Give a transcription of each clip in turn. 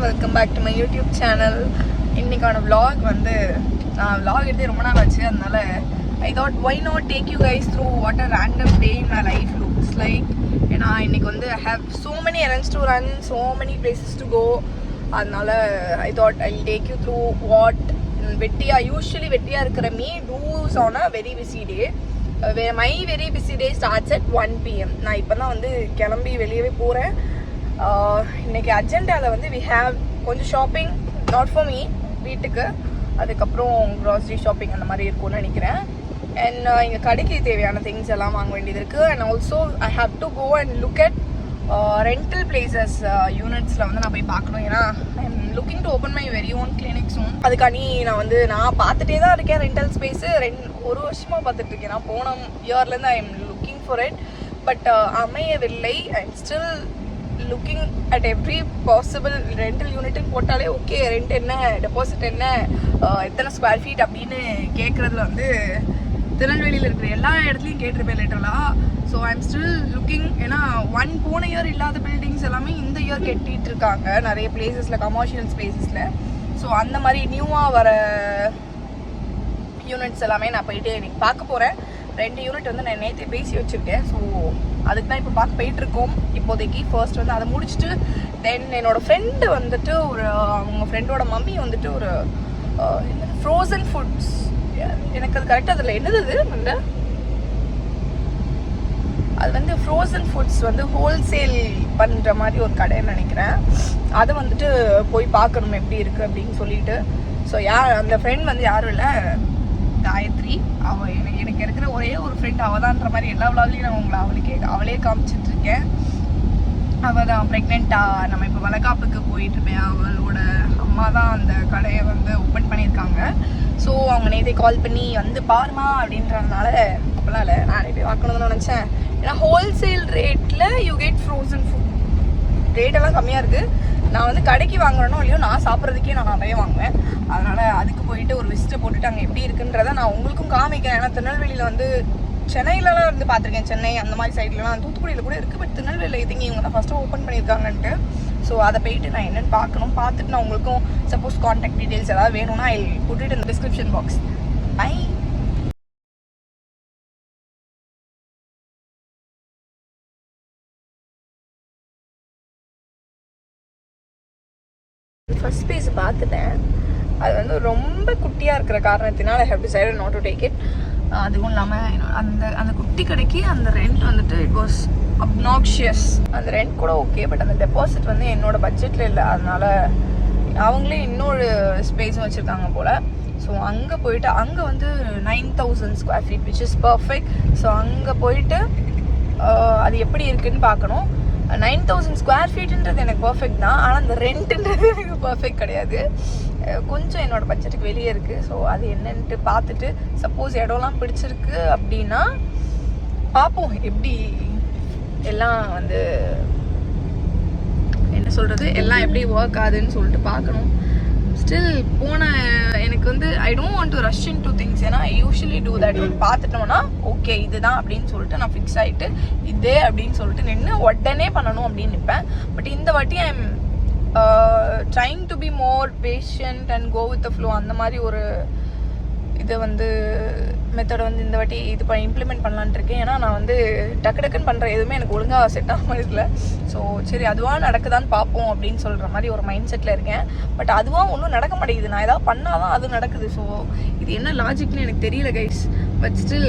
Welcome back to my YouTube channel. இன்றைக்கான vlog வந்து நான் vlog எடுத்து ரொம்ப நாள் ஆச்சு. அதனால I thought why not take you guys through what a random day in my life looks like. ஏன்னா இன்னைக்கு வந்து I have so many errands to run, so many places to go. அதனால I thought I'll take you through what usually வெட்டியா இருக்கிற me do's on a very busy day. My very busy day starts at 1 PM. நான் இப்போ தான் வந்து கிளம்பி வெளியவே போகிறேன். இன்னைக்கு அஜெண்டாவில் வந்து we have கொஞ்சம் ஷாப்பிங், நாட் ஃபார் மீ, வீட்டுக்கு, அதுக்கப்புறம் க்ராசரி ஷாப்பிங் அந்த மாதிரி இருக்கும்னு நினைக்கிறேன். அண்ட் இங்கே கடைக்கு தேவையான திங்ஸ் எல்லாம் வாங்க வேண்டியது இருக்குது. And also I have to go and look at rental places யூனிட்ஸில் வந்து நான் போய் பார்க்கணும். ஏன்னா I am looking to open my very own clinic soon. அதுக்காண்டி நான் பார்த்துட்டே தான் இருக்கேன். ரெண்டல் ஸ்பேஸு ஒரு வருஷமாக பார்த்துட்ருக்கேன். நான் போன இயர்லேருந்து I am looking for it, but அமையவில்லை. I am still looking at every possible rental யூனிட்னு போட்டாலே ஓகே, ரெண்ட் என்ன, டெபாசிட் என்ன, எத்தனை ஸ்கொயர் ஃபீட் அப்படின்னு கேட்குறதுல வந்து திருநெல்வேலியில் இருக்கிற எல்லா இடத்துலையும் கேட்டிருப்பேன் லிட்டரலாக. So I am still looking. ஏன்னா போன இயர் இல்லாத பில்டிங்ஸ் எல்லாமே இந்த இயர் கட்டிகிட்டு இருக்காங்க நிறைய பிளேசஸில், கமர்ஷியல் ஸ்பேசஸில். ஸோ அந்த மாதிரி நியூவாக வர யூனிட்ஸ் எல்லாமே நான் போயிட்டு இன்னைக்கு பார்க்க போகிறேன். 2 யூனிட் வந்து நான் நேற்று பேசி வச்சுருக்கேன். ஸோ அதுக்கு தான் இப்போ பார்க்க போயிட்டுருக்கோம் இப்போதைக்கு. ஃபர்ஸ்ட் வந்து அதை முடிச்சுட்டு தென் என்னோடய ஃப்ரெண்டு வந்துட்டு அவங்க ஃப்ரெண்டோட மம்மி வந்துட்டு ஒரு ஃப்ரோசன் ஃபுட்ஸ், எனக்கு அது கரெக்டாக அதில் என்னது இல்லை, அது வந்து ஃப்ரோசன் ஃபுட்ஸ் வந்து ஹோல்சேல் பண்ணுற மாதிரி ஒரு கடைன்னு நினைக்கிறேன். அதை வந்துட்டு போய் பார்க்கணும் எப்படி இருக்குது அப்படின்னு சொல்லிட்டு. ஸோ அந்த ஃப்ரெண்ட் வந்து யாரும் இல்லை, காயத்ரி. எனக்கு இருக்கிற ஒரே ஒரு ஃப்ரெண்ட் அவதான்ற மாதிரி எல்லா விளாக்லையும் நான் அவளே காமிச்சிட்ருக்கேன். அவள் தான் ப்ரெக்னெண்ட்டாக நம்ம இப்போ வளகாப்புக்கு போயிட்டுருப்பேன். அவளோட அம்மா தான் அந்த கடையை வந்து ஓப்பன் பண்ணியிருக்காங்க. ஸோ அவங்க நேற்று கால் பண்ணி வந்து பாருமா அப்படின்றதுனால அப்போலாம் இல்லை, நான் போய் பார்க்கணும்னு நினச்சேன். ஏன்னா ஹோல்சேல் ரேட்டில் யூ கெட் ஃப்ரோசன் ஃபுட். ரேட்டெல்லாம் கம்மியாக இருக்குது. நான் வந்து கடைக்கு வாங்குறேனோ இல்லையோ, நான் சாப்பிட்றதுக்கே நான் நிறைய வாங்குவேன். அதனால் அதுக்கு போயிட்டு ஒரு விசிட்டை போட்டுட்டு அங்கே எப்படி இருக்குன்றதை நான் உங்களுக்கும் காமிக்கிறேன். ஏன்னா திருநெல்வேலியில் வந்து சென்னையிலலாம் வந்து பார்த்துருக்கேன், சென்னை அந்த மாதிரி சைட்லலாம், தூத்துக்குடியில் கூட இருக்குது. பட் திருநெல்வேலியில் இதுங்க இவங்க தான் ஃபஸ்ட்டு ஓப்பன் பண்ணியிருக்காங்கன்ட்டு. ஸோ அதை போயிட்டு நான் என்னென்னு பார்க்கணும். பார்த்துட்டு நான் உங்களுக்கும் சப்போஸ் கான்டாக்ட் டீட்டெயில்ஸ் ஏதாவது வேணும்னா I put it in description box. Bye. First பேஸ் பார்த்துட்டேன். அது வந்து ரொம்ப குட்டியாக இருக்கிற காரணத்தினால I have decided not to take it. அதுவும் இல்லாமல் அந்த குட்டி கடைக்கு அந்த ரெண்ட் வந்துட்டு இட் வாஸ் அப்னாக்ஷியஸ். அந்த ரெண்ட் கூட ஓகே, பட் அந்த டெபாசிட் வந்து என்னோட பட்ஜெட்டில் இல்லை. அதனால் அவங்களே இன்னொரு ஸ்பேஸும் வச்சுருக்காங்க போல். ஸோ அங்கே போயிட்டு அங்கே வந்து 9,000 square feet which is perfect. So அங்கே போயிட்டு அது எப்படி இருக்குதுன்னு பார்க்கணும். 9,000 ஸ்கொயர் ஃபீட்டுன்றது எனக்கு பர்ஃபெக்ட் தான், ஆனால் அந்த ரெண்ட்டுன்றது எனக்கு பர்ஃபெக்ட் கிடையாது. கொஞ்சம் என்னோடய பட்ஜெட்டுக்கு வெளியே இருக்குது. ஸோ அது என்னன்ட்டு பார்த்துட்டு சப்போஸ் இடம்லாம் பிடிச்சிருக்கு அப்படின்னா பார்ப்போம் எப்படி எல்லாம் வந்து என்ன சொல்கிறது, எல்லாம் எப்படி ஒர்க் ஆகுதுன்னு சொல்லிட்டு பார்க்கணும். ஸ்டில் எனக்கு வந்து ஐ don't want to rush into things. ஏன்னா ஐ யூஷுவலி டூ தட். பார்த்துட்டோம்னா ஓகே இதுதான் அப்படின்னு சொல்லிட்டு நான் ஃபிக்ஸ் ஆகிட்டு இதே அப்படின்னு சொல்லிட்டு நின்று உடனே பண்ணணும் அப்படின்னு நிற்பேன். பட் இந்த வாட்டி I am trying to be more patient and go with the flow. அந்த மாதிரி ஒரு இதை வந்து மெத்தடை வந்து இந்த வாட்டி இம்ப்ளிமெண்ட் பண்ணலான்ட்டு இருக்கேன். ஏன்னா நான் வந்து டக்குன்னு பண்ணுற எதுவுமே எனக்கு ஒழுங்காக செட் ஆக மாதிரி இல்லை. ஸோ சரி அதுவாக நடக்குதான்னு பார்ப்போம் அப்படின்னு சொல்கிற மாதிரி ஒரு மைண்ட் செட்டில் இருக்கேன். பட் அதுவாக ஒன்றும் நடக்க மாட்டேங்குது. நான் ஏதாவது பண்ணால் தான் அது நடக்குது. ஸோ இது என்ன லாஜிக்னு எனக்கு தெரியல கைஸ். பட் ஸ்டில்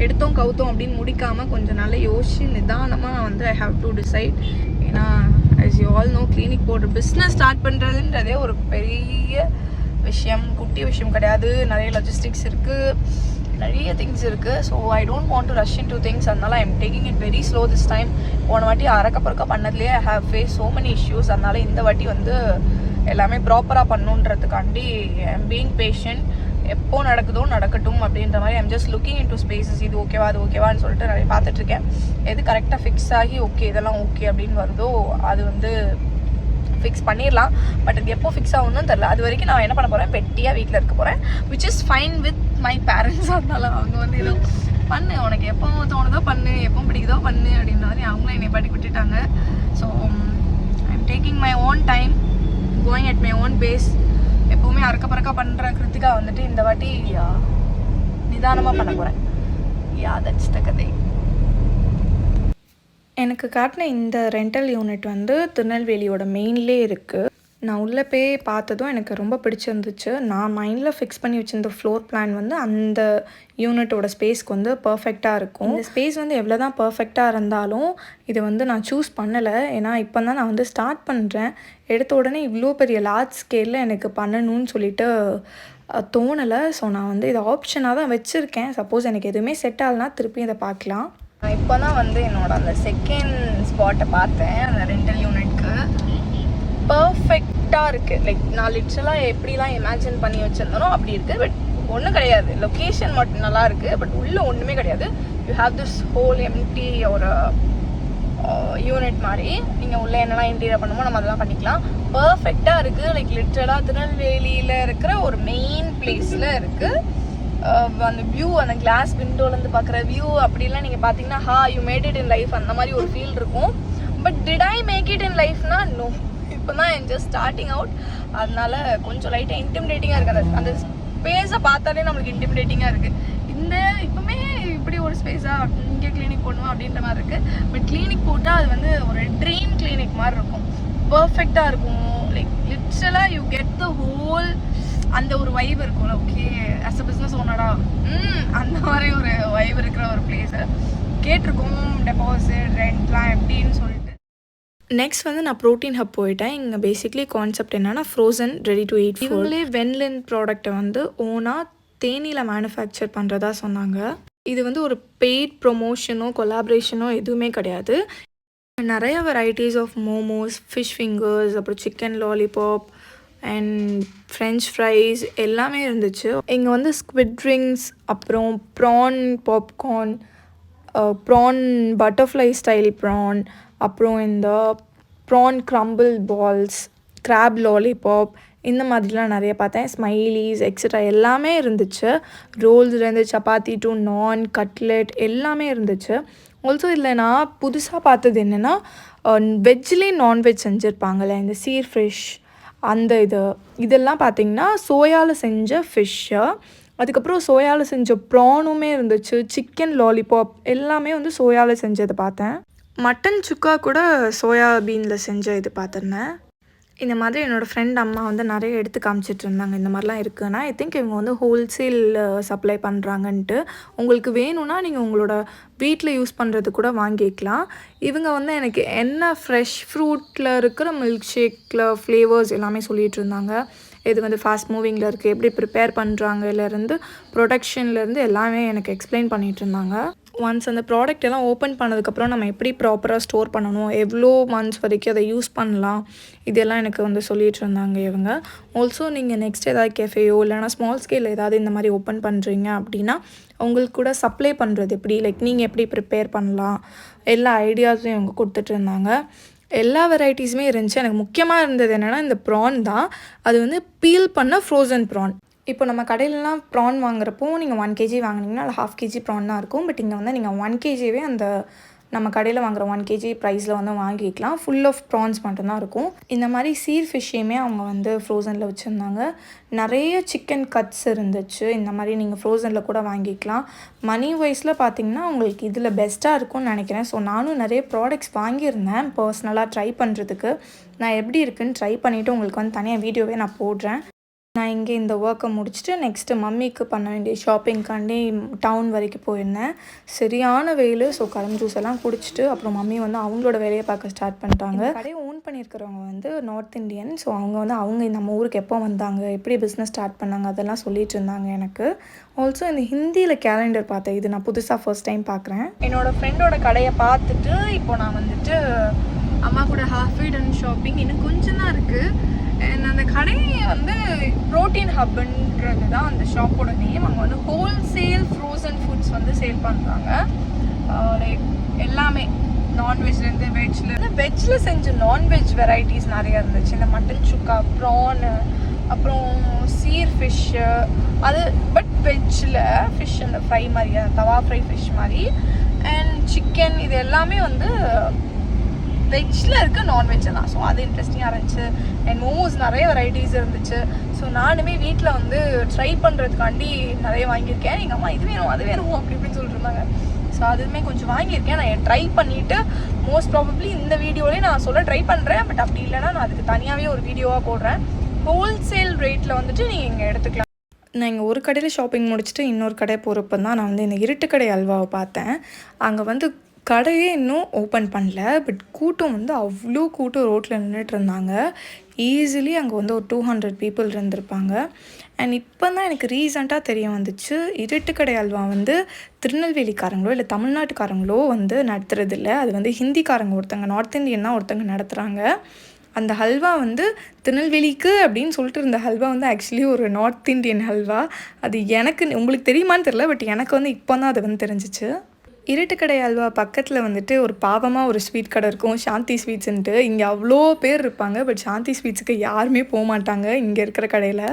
எடுத்தோம் கவுத்தோம் அப்படின்னு முடிக்காமல் கொஞ்சம் நல்லா யோசிச்சு நிதானமாக வந்து ஐ ஹாவ் டு டிசைட். ஏன்னா as you all know, clinic போடுற பிஸ்னஸ் ஸ்டார்ட் பண்ணுறதுன்றதே ஒரு பெரிய விஷயம், குட்டி விஷயம் கிடையாது. நிறைய லாஜிஸ்டிக்ஸ் இருக்குது, நிறைய திங்ஸ் இருக்குது. So I don't want to rush into things. அதனால I am taking it very slow this time. போன வாட்டி அறக்க பண்ணதுலேயே I have face so many issues. அதனால இந்த வாட்டி வந்து எல்லாமே ப்ராப்பராக பண்ணுன்றதுக்காண்டி ஐ எம் பீயிங் பேஷண்ட். எப்போ நடக்குதோ நடக்கட்டும் அப்படின்ற மாதிரி I'm just looking into spaces. இது ஓகேவா அது ஓகேவான்னு சொல்லிட்டு நிறைய பார்த்துட்ருக்கேன். எது கரெக்டாக ஃபிக்ஸ் ஆகி ஓகே இதெல்லாம் ஓகே அப்படின்னு வருதோ அது வந்து ஃபிக்ஸ் பண்ணிடலாம். பட் இது எப்போ ஃபிக்ஸ் ஆகணும்னு தெரில. அது வரைக்கும் நான் என்ன பண்ண போகிறேன், பெட்டியாக வீட்டில் இருக்க போகிறேன், which is fine with my parents. அதனால அவங்க வந்து ஏதோ பண்ணு, உனக்கு எப்போ தோணுதோ பண்ணு, எப்போ பிடிக்குதோ பண்ணு அப்படின்ற மாதிரி அவங்களும் என்னை பாட்டி விட்டுட்டாங்க. So I am taking my own time, going at my own pace. எப்போவுமே அறக்க பறக்க பண்ணுற கிருத்திகா வந்துட்டு இந்த வாட்டி நிதானமாக பண்ண போகிறேன். தட்ஸ் த கதை. எனக்கு காட்டின இந்த ரெண்டல் யூனிட் வந்து திருநெல்வேலியோட மெயின்லேயே இருக்குது. நான் உள்ளே போய் பார்த்ததும் எனக்கு ரொம்ப பிடிச்சிருந்துச்சு. நான் மைண்டில் ஃபிக்ஸ் பண்ணி வச்சிருந்த ஃப்ளோர் பிளான் வந்து அந்த யூனிட்டோட ஸ்பேஸ்க்கு வந்து பர்ஃபெக்டாக இருக்கும். இந்த ஸ்பேஸ் வந்து எவ்வளோ தான் பர்ஃபெக்டாக இருந்தாலும் இதை வந்து நான் சூஸ் பண்ணலை. ஏன்னா இப்போ தான் நான் வந்து ஸ்டார்ட் பண்ணுறேன். எடுத்த உடனே இவ்வளோ பெரிய லார்ஜ் ஸ்கேலில் எனக்கு பண்ணணும்னு சொல்லிட்டு தோணலை. ஸோ நான் வந்து இதை ஆப்ஷனாக தான் வச்சுருக்கேன். சப்போஸ் எனக்கு எதுவுமே செட் ஆகலைனா திருப்பி இதை பார்க்கலாம். நான் இப்போ தான் வந்து என்னோட அந்த செகண்ட் ஸ்பாட்டை பார்த்தேன். அந்த ரெண்டல் யூனிட்க்கு பர்ஃபெக்டாக இருக்குது. லைக் நான் லிட்ரலாக எப்படிலாம் இமேஜின் பண்ணி வச்சுருந்தனோ அப்படி இருக்குது. பட் ஒன்றும் கிடையாது, லொக்கேஷன் மட்டும் நல்லா இருக்குது. பட் உள்ளே ஒன்றுமே கிடையாது. You have this whole empty ஒரு யூனிட் மாதிரி. நீங்கள் உள்ளே என்னெல்லாம் இன்டீரியர் பண்ணுமோ நம்ம அதெல்லாம் பண்ணிக்கலாம். பர்ஃபெக்டாக இருக்குது. லைக் லிட்ரலாக திருநெல்வேலியில் இருக்கிற ஒரு மெயின் பிளேஸில் இருக்குது. அந்த வியூ, அந்த கிளாஸ் விண்டோலேருந்து பார்க்குற வியூ அப்படிலாம் நீங்கள் பார்த்தீங்கன்னா you made it in life அந்த மாதிரி ஒரு ஃபீல் இருக்கும். But did I make it in லைஃப்னா நோ. இப்போ தான் ஜஸ்ட் ஸ்டார்டிங் அவுட். அதனால கொஞ்சம் லைட்டாக இன்டிமிடேட்டிங்காக இருக்குது. அந்த ஸ்பேஸை பார்த்தாலே நம்மளுக்கு இன்டிமிடேட்டிங்காக இருக்குது. இந்த இப்போவுமே இப்படி ஒரு ஸ்பேஸாக இங்கே கிளினிக் போடணும் அப்படின்ற மாதிரி இருக்குது. பட் கிளினிக் போட்டால் அது வந்து ஒரு ட்ரீம் கிளினிக் மாதிரி இருக்கும். பர்ஃபெக்டாக இருக்கும். லைக் லிட்ரலாக யூ கெட் த ஹோல் அந்த ஒரு வைப் இருக்கும்ல. ஓகே ஆஸ் அ பிஸ்னஸ் ஓனரா அந்த மாதிரி ஒரு வைப் இருக்கிற ஒரு பிளேஸு. கேட்டிருக்கோம் டெபாசிட் ரெண்ட்லாம் எப்படின்னு சொல்லிட்டு. நெக்ஸ்ட் வந்து நான் ப்ரோட்டீன் ஹப் போயிட்டேன். இங்கே பேசிக்லி கான்செப்ட் என்னென்னா ஃப்ரோசன் ரெடி டு ஈட். இவங்களே வென்லின் ப்ராடக்டை வந்து ஓனாக தேனியில் மேனுஃபேக்சர் பண்ணுறதா சொன்னாங்க. இது வந்து ஒரு பெய்ட் ப்ரொமோஷனோ கொலாபரேஷனோ எதுவுமே கிடையாது. நிறைய varieties of momos, fish fingers, அப்புறம் chicken lollipop and french fries எல்லாமே இருந்துச்சு. இங்கே வந்து ஸ்குவிட் ரிங்ஸ், அப்புறம் prawn popcorn, prawn butterfly style prawn, அப்புறம் இந்த prawn crumble balls, crab lollipop, இந்த மாதிரிலாம் நிறைய பார்த்தேன். ஸ்மைலீஸ் எக்ஸட்ரா எல்லாமே இருந்துச்சு. ரோல்ஸ்லேருந்து சப்பாத்தி டு நான், கட்லெட் எல்லாமே இருந்துச்சு. ஆல்சோ இதில் நான் புதுசாக பார்த்தது என்னென்னா வெஜ்லேயே நான்வெஜ் செஞ்சுருப்பாங்கள்ல, இந்த சீர் ஃபிஷ் அந்த இதெல்லாம் பார்த்திங்கன்னா சோயாவில் செஞ்ச ஃபிஷ்ஷு. அதுக்கப்புறம் சோயாவில் செஞ்ச ப்ரானுமே இருந்துச்சு. சிக்கன் லாலிபாப் எல்லாமே வந்து சோயாவில் செஞ்சது பார்த்தேன். மட்டன் சுக்கா கூட சோயா பீனில் செஞ்ச இது பார்த்துருந்தேன். இந்த மாதிரி என்னோடய ஃப்ரெண்ட் அம்மா வந்து நிறைய எடுத்து காமிச்சிட்டு இருந்தாங்க. இந்த மாதிரிலாம் இருக்குன்னா ஐ திங்க் இவங்க வந்து ஹோல்சேல் சப்ளை பண்ணுறாங்கன்ட்டு. உங்களுக்கு வேணும்னா நீங்கள் உங்களோட வீட்டில் யூஸ் பண்ணுறது கூட வாங்கிக்கலாம். இவங்க வந்து எனக்கு என்ன ஃப்ரெஷ் ஃப்ரூட்டில் இருக்கிற மில்க் ஷேக்கில் ஃப்ளேவர்ஸ் எல்லாமே சொல்லிகிட்டு இருந்தாங்க. இது வந்து ஃபாஸ்ட் மூவிங்கில் இருக்குது, எப்படி ப்ரிப்பேர் பண்ணுறாங்கலேருந்து ப்ரொடக்ஷன்லேருந்து எல்லாமே எனக்கு எக்ஸ்பிளைன் பண்ணிகிட்டு இருந்தாங்க. ஒன்ஸ் அந்த ப்ராடக்ட் எல்லாம் ஓப்பன் பண்ணதுக்கப்புறம் நம்ம எப்படி ப்ராப்பராக ஸ்டோர் பண்ணணும், எவ்வளோ மந்த்ஸ் வரைக்கும் அதை யூஸ் பண்ணலாம், இதெல்லாம் எனக்கு வந்து சொல்லிகிட்டு இருந்தாங்க இவங்க. ஆல்சோ நீங்கள் நெக்ஸ்ட் ஏதாவது கெஃபேயோ இல்லைனா ஸ்மால் ஸ்கேலில் ஏதாவது இந்த மாதிரி ஓப்பன் பண்ணுறீங்க அப்படின்னா உங்களுக்கு கூட சப்ளை பண்ணுறது எப்படி, லைக் நீங்கள் எப்படி ப்ரிப்பேர் பண்ணலாம், எல்லா ஐடியாஸும் இவங்க கொடுத்துட்டு இருந்தாங்க. எல்லா வெரைட்டிஸுமே இருந்துச்சு. எனக்கு முக்கியமாக இருந்தது என்னென்னா இந்த ப்ரான் தான். அது வந்து பீல் பண்ண ஃப்ரோசன் ப்ரான். இப்போ நம்ம கடையிலலாம் ப்ரான் வாங்குறப்போ நீங்கள் 1 kg வாங்கினீங்கன்னா அது 1/2 kg ப்ரான் தான் இருக்கும். பட் இங்கே வந்து நீங்கள் 1 kgவே அந்த நம்ம கடையில் வாங்குகிற 1 kg ப்ரைஸில் வந்து வாங்கிக்கலாம். ஃபுல் ஆஃப் ப்ரான்ஸ் மட்டும்தான் இருக்கும். இந்த மாதிரி சீர் ஃபிஷ்ஷையுமே அவங்க வந்து ஃப்ரோசனில் வச்சுருந்தாங்க. நிறைய சிக்கன் கட்ஸ் இருந்துச்சு. இந்த மாதிரி நீங்கள் ஃப்ரோசனில் கூட வாங்கிக்கலாம். மணி வைஸில் பார்த்தீங்கன்னா உங்களுக்கு இதில் பெஸ்ட்டாக இருக்கும்னு நினைக்கிறேன். ஸோ நானும் நிறைய ப்ராடக்ட்ஸ் வாங்கியிருந்தேன் பர்சனலாக ட்ரை பண்ணுறதுக்கு. நான் எப்படி இருக்குன்னு ட்ரை பண்ணிவிட்டு உங்களுக்கு வந்து தனியாக வீடியோவே நான் போடுறேன். நான் இங்கே இந்த ஒர்க்கை முடிச்சுட்டு நெக்ஸ்ட்டு மம்மிக்கு பண்ண வேண்டிய ஷாப்பிங்காண்டி டவுன் வரைக்கும் போயிருந்தேன். சரியான வெயில். ஸோ கரும்பு ஜூஸ் எல்லாம் குடிச்சிட்டு அப்புறம் மம்மி வந்து அவங்களோட வேலையை பார்க்க ஸ்டார்ட் பண்ணிட்டாங்க. கடையை ஓன் பண்ணியிருக்கிறவங்க வந்து நார்த் இந்தியன். ஸோ அவங்க நம்ம ஊருக்கு எப்போ வந்தாங்க, எப்படி பிஸ்னஸ் ஸ்டார்ட் பண்ணாங்க அதெல்லாம் சொல்லிட்டு இருந்தாங்க எனக்கு. ஆல்சோ இந்த ஹிந்தியில் கேலண்டர் பார்த்தேன். இது நான் புதுசாக ஃபர்ஸ்ட் டைம் பார்க்குறேன். என்னோடய ஃப்ரெண்டோட கடையை பார்த்துட்டு இப்போ நான் வந்துட்டு அம்மா கூட ஹாஃப் டன் ஷாப்பிங் இன்னும் கொஞ்சம் தான் இருக்குது. அந்த கடையை வந்து ப்ரோட்டீன் ஹப்ன்றது தான் அந்த ஷாப்போட நேம். அங்கே வந்து ஹோல்சேல் ஃப்ரோசன் ஃபுட்ஸ் வந்து சேல் பண்ணுறாங்க. லைக் எல்லாமே நான்வெஜ்லேருந்து வெஜ்ஜில் செஞ்ச நான்வெஜ் வெரைட்டிஸ் நிறையா இருந்துச்சு. இந்த மட்டன் சுக்கா, ப்ரானு, அப்புறம் சீர் ஃபிஷ்ஷு, அது பட் வெஜ்ஜில் ஃபிஷ் அந்த ஃப்ரை மாதிரி, அந்த தவா ஃப்ரை ஃபிஷ் மாதிரி, அண்ட் சிக்கன், இது எல்லாமே வந்து வெஜ்ஜில் இருக்குது, நான்வெஜ் தான். ஸோ அது இன்ட்ரெஸ்டிங்காக இருந்துச்சு. அண்ட் மோமோஸ் நிறைய வெரைட்டிஸ் இருந்துச்சு. ஸோ நானுமே வீட்டில் வந்து ட்ரை பண்ணுறதுக்காண்டி நிறைய வாங்கியிருக்கேன். எங்கள் அம்மா இது வேணும் அது வேணும் அப்படி இப்படின்னு சொல்லிட்டு இருந்தாங்க. ஸோ அதுவுமே கொஞ்சம் வாங்கியிருக்கேன். நான் ட்ரை பண்ணிவிட்டு மோஸ்ட் ப்ராபப்ளி இந்த வீடியோலேயே நான் சொல்ல ட்ரை பண்ணுறேன். பட் அப்படி இல்லைனா நான் அதுக்கு தனியாகவே ஒரு வீடியோவாக போடுறேன். ஹோல்சேல் ரேட்டில் வந்துட்டு நீங்கள் இங்கே எடுத்துக்கலாம். நான் இங்கே ஒரு கடையில் ஷாப்பிங் முடிச்சுட்டு இன்னொரு கடை போகிறப்ப தான் நான் வந்து இந்த இருட்டுக்கடை அல்வாவை பார்த்தேன். அங்கே வந்து கடையே இன்னும் ஓப்பன் பண்ணல. பட் கூட்டம் வந்து அவ்வளோ கூட்டம் ரோட்டில் நின்றுட்டு இருந்தாங்க. ஈஸிலி அங்கே வந்து ஒரு 200 பீப்புள் இருந்திருப்பாங்க. அண்ட் இப்போ தான் எனக்கு ரீசெண்டாக தெரிய வந்துச்சு, இருட்டுக்கடை அல்வா வந்து திருநெல்வேலிக்காரங்களோ இல்லை தமிழ்நாட்டுக்காரங்களோ வந்து நடத்துறதில்ல. அது வந்து ஹிந்திக்காரங்க ஒருத்தங்க, நார்த் இந்தியன் தான் ஒருத்தங்க நடத்துகிறாங்க. அந்த ஹல்வா வந்து திருநெல்வேலிக்கு அப்படின்னு சொல்லிட்டு இருந்த ஹல்வா வந்து ஆக்சுவலி ஒரு நார்த் இந்தியன் ஹல்வா. அது எனக்கு உங்களுக்கு தெரியுமான்னு தெரியல, பட் எனக்கு வந்து இப்போ தான் அது வந்து தெரிஞ்சிச்சு. இருட்டுக்கடை அல்வா பக்கத்தில் வந்துட்டு ஒரு பாவமாக ஒரு ஸ்வீட் கடை இருக்கும், சாந்தி ஸ்வீட்ஸுன்ட்டு. இங்கே அவ்வளோ பேர் இருப்பாங்க, பட் சாந்தி ஸ்வீட்ஸுக்கு யாருமே போக மாட்டாங்க இங்கே இருக்கிற கடையில்.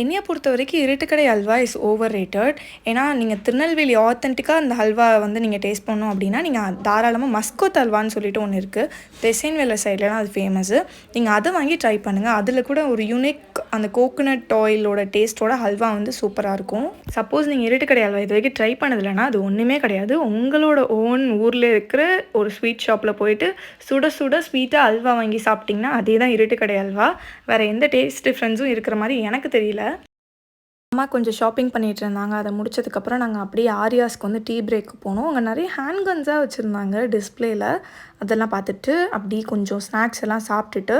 என்னையை பொறுத்த வரைக்கும் இருட்டுக்கடை அல்வா இஸ் ஓவர் ரேட்டட். ஏன்னா நீங்கள் திருநெல்வேலி ஆத்தென்டிக்காக அந்த ஹல்வா வந்து நீங்கள் டேஸ்ட் பண்ணணும் அப்படின்னா நீங்கள் தாராளமாக மஸ்கோத் அல்வான்னு சொல்லிட்டு ஒன்று இருக்குது, தெசைன்வேலை சைட்லலாம் அது ஃபேமஸ்ஸு. நீங்கள் அதை வாங்கி ட்ரை பண்ணுங்கள். அதில் கூட ஒரு யூனிக் அந்த கோகோனட் ஆயிலோட டேஸ்ட்டோட ஹல்வா வந்து சூப்பராக இருக்கும். சப்போஸ் நீங்கள் இருட்டுக்கடை அல்வா இது வரைக்கும் ட்ரை பண்ணதில்லைன்னா அது ஒன்றுமே கிடையாது. உங்களோட ஓன் ஊரில் இருக்கிற ஒரு ஸ்வீட் ஷாப்பில் போயிட்டு சுட சுட ஸ்வீட்டாக அல்வா வாங்கி சாப்பிட்டிங்கன்னா அதே தான் இருட்டுக்கடை அல்வா. வேறு எந்த டேஸ்ட் டிஃப்ரென்ஸும் இருக்கிற மாதிரி எனக்கு தெரியல. அம்மா கொஞ்சம் ஷாப்பிங் பண்ணிகிட்டு இருந்தாங்க. அதை முடிச்சதுக்கப்புறம் நாங்கள் அப்படியே ஆரியாஸ்க்கு வந்து டீ பிரேக்கு போனோம். அங்கே நிறைய ஹேண்ட் கன்ஸாக வச்சுருந்தாங்க டிஸ்பிளேயில். அதெல்லாம் பார்த்துட்டு அப்படியே கொஞ்சம் ஸ்நாக்ஸ் எல்லாம் சாப்பிட்டுட்டு,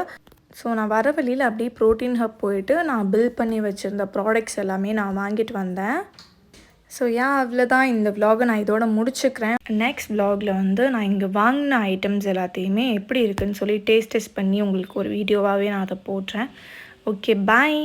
ஸோ நான் வர வழியில் அப்படியே ப்ரோட்டீன் ஹப் போயிட்டு நான் பில் பண்ணி வச்சுருந்த ப்ராடக்ட்ஸ் எல்லாமே நான் வாங்கிட்டு வந்தேன். ஸோ அவ்வளோதான், இந்த விலாகை நான் இதோட முடிச்சுக்கிறேன். நெக்ஸ்ட் விலாகில் வந்து நான் இங்கே வாங்கின ஐட்டம்ஸ் எல்லாத்தையுமே எப்படி இருக்குதுன்னு சொல்லி டேஸ்ட் பண்ணி உங்களுக்கு ஒரு வீடியோவாகவே நான் அதை போடுறேன். ஓகே, பாய்.